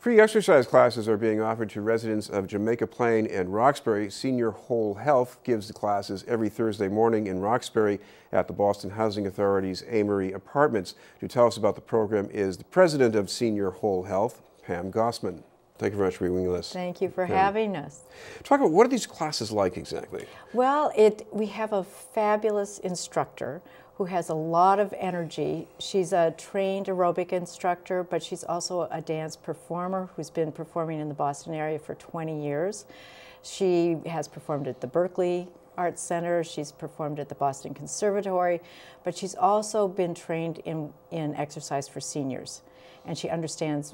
Free exercise classes are being offered to residents of Jamaica Plain and Roxbury. Senior Whole Health gives the classes every Thursday morning in Roxbury at the Boston Housing Authority's Amory Apartments. To tell us about the program is the president of Senior Whole Health, Pam Gossman. Thank you very much for being with us. Thank you for having us. Talk about, what are these classes like exactly? Well, we have a fabulous instructor who has a lot of energy. She's a trained aerobic instructor, but she's also a dance performer who's been performing in the Boston area for 20 years. She has performed at the Berkeley Arts Center, she's performed at the Boston Conservatory, but she's also been trained in exercise for seniors. And she understands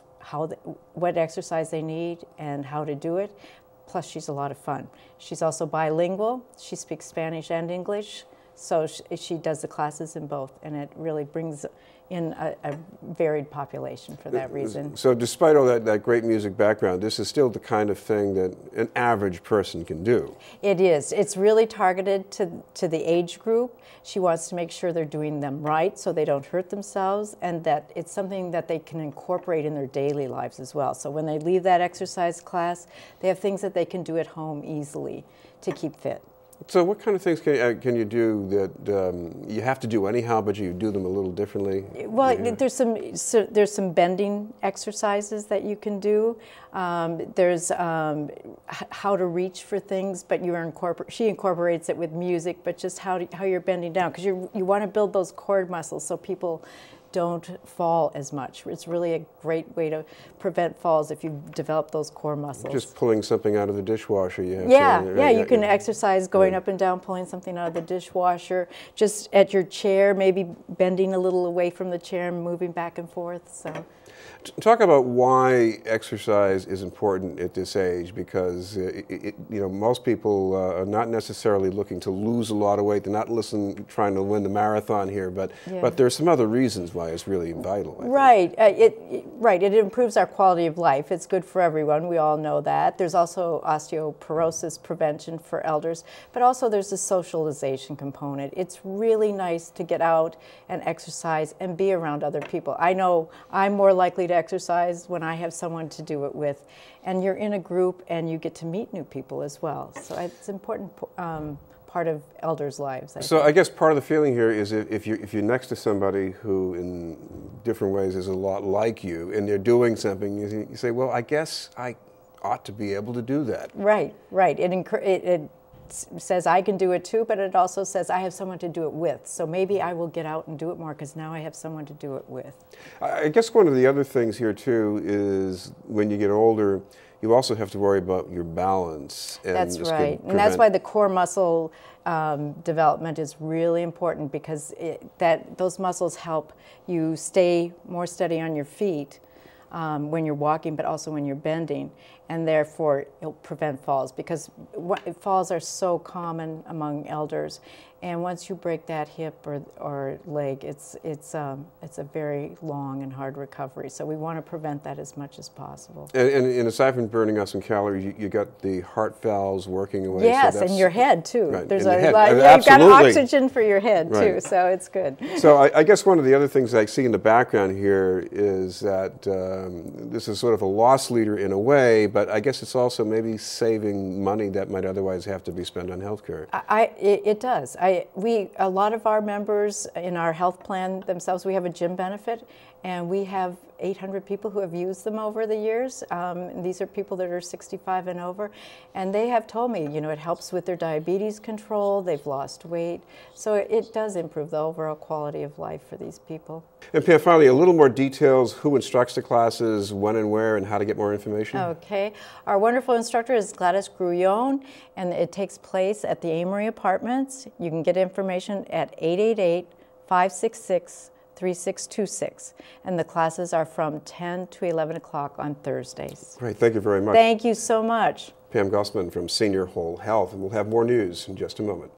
what exercise they need and how to do it. Plus, she's a lot of fun. She's also bilingual. She speaks Spanish and English. So she does the classes in both, and it really brings in a varied population for that reason. So despite all that great music background, this is still the kind of thing that an average person can do. It is. It's really targeted to the age group. She wants to make sure they're doing them right so they don't hurt themselves, and that it's something that they can incorporate in their daily lives as well. So when they leave that exercise class, they have things that they can do at home easily to keep fit. So what kind of things can you do that you have to do anyhow, but you do them a little differently? Well, there's some bending exercises that you can do. There's how to reach for things, but she incorporates it with music, but just how you're bending down, because you want to build those core muscles so people don't fall as much. It's really a great way to prevent falls if you develop those core muscles. Just pulling something out of the dishwasher, you have you can exercise going up and down, pulling something out of the dishwasher, just at your chair, maybe bending a little away from the chair and moving back and forth. So. Talk about why exercise is important at this age, because most people are not necessarily looking to lose a lot of weight. They're not trying to win the marathon here, but there's some other reasons why it's really vital. Right. It improves our quality of life. It's good for everyone. We all know that. There's also osteoporosis prevention for elders, but also there's a socialization component. It's really nice to get out and exercise and be around other people. I know I'm more likely to exercise when I have someone to do it with, and you're in a group and you get to meet new people as well. So it's an important part of elders' lives. I guess part of the feeling here is if you're next to somebody who in different ways is a lot like you and they're doing something, you say, well, I guess I ought to be able to do that. Right. It says I can do it too, but it also says I have someone to do it with. So maybe I will get out and do it more because now I have someone to do it with. I guess one of the other things here too is when you get older, you also have to worry about your balance. And that's right. And that's why the core muscle development is really important, because those muscles help you stay more steady on your feet when you're walking, but also when you're bending, and therefore it'll prevent falls, because falls are so common among elders, and once you break that hip or leg, it's a very long and hard recovery. So we want to prevent that as much as possible. And aside from burning out some calories, you got the heart valves working away. Yes, so and your head too. Right, There's a lot. Yeah, you've got oxygen for your head too, so it's good. So I guess one of the other things I see in the background here is that this is sort of a loss leader in a way, but I guess it's also maybe saving money that might otherwise have to be spent on health care. It does. A lot of our members in our health plan themselves, we have a gym benefit, and we have 800 people who have used them over the years. And these are people that are 65 and over, and they have told me, it helps with their diabetes control, they've lost weight, so it does improve the overall quality of life for these people. And Pam, finally, a little more details, who instructs the classes, when and where, and how to get more information? Okay. Our wonderful instructor is Gladys Grullon, and it takes place at the Amory Apartments. You can get information at 888-566-3626, and the classes are from 10 to 11 o'clock on Thursdays. Great, thank you very much. Thank you so much. Pam Gossman from Senior Whole Health, and we'll have more news in just a moment.